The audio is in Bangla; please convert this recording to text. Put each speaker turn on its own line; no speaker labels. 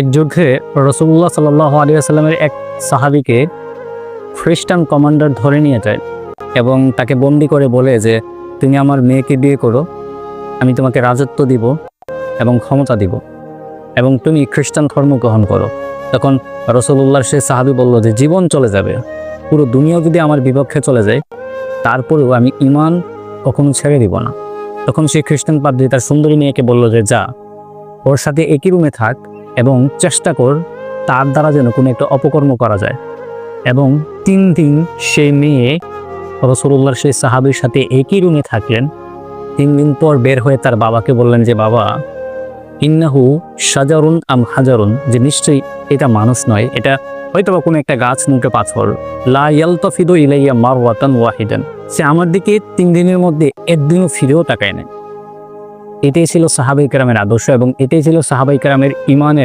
এক যুদ্ধে রাসূলুল্লাহ সাল্লাল্লাহু আলাইহি ওয়াসাল্লামের এক সাহাবীকে খ্রিস্টান কমান্ডার ধরে নিয়ে যায় এবং তাকে বন্দী করে বলে যে তুমি আমার মেয়েকে বিয়ে করো, আমি তোমাকে রাজত্ব দিব এবং ক্ষমতা দিব এবং তুমি খ্রিস্টান ধর্ম গ্রহণ করো। তখন রাসূলুল্লাহর সেই সাহাবী বলল যে জীবন চলে যাবে, পুরো দুনিয়া যদি আমার বিপক্ষে চলে যায় তারপরেও আমি ঈমান কখনো ছেড়ে দিব না। তখন সেই খ্রিস্টান পাদ্রী তার সুন্দরী মেয়েকে বলল যে যা, ওর সাথে একই রুমে থাক এবং চেষ্টা কর তার দ্বারা যেন কোনো একটা অপকর্ম করা যায়। এবং 3 দিন সেই মেয়ে রাসূলুল্লাহর সেই সাহাবীর সাথে একই রুমে থাকলেন। 3 দিন পর বের হয়ে তার বাবাকে বললেন যে বাবা, ইন্নাহু শাজারুন আম হাজারুন, যে নিশ্চয়ই এটা মানুষ নয়, এটা হয়তো বা কোনো একটা গাছ নৌকে পাথর। লা ইয়ালতাফিদু ইলাইয়া মারওয়াতান ওয়াহিদান, সে আমার দিকে 3 দিনের মধ্যে একদিনও ফিরেও তাকায় না। এটাই ছিল সাহাবায়ে কেরামের আদর্শ এবং এটাই ছিল সাহাবায়ে কেরামের ঈমানের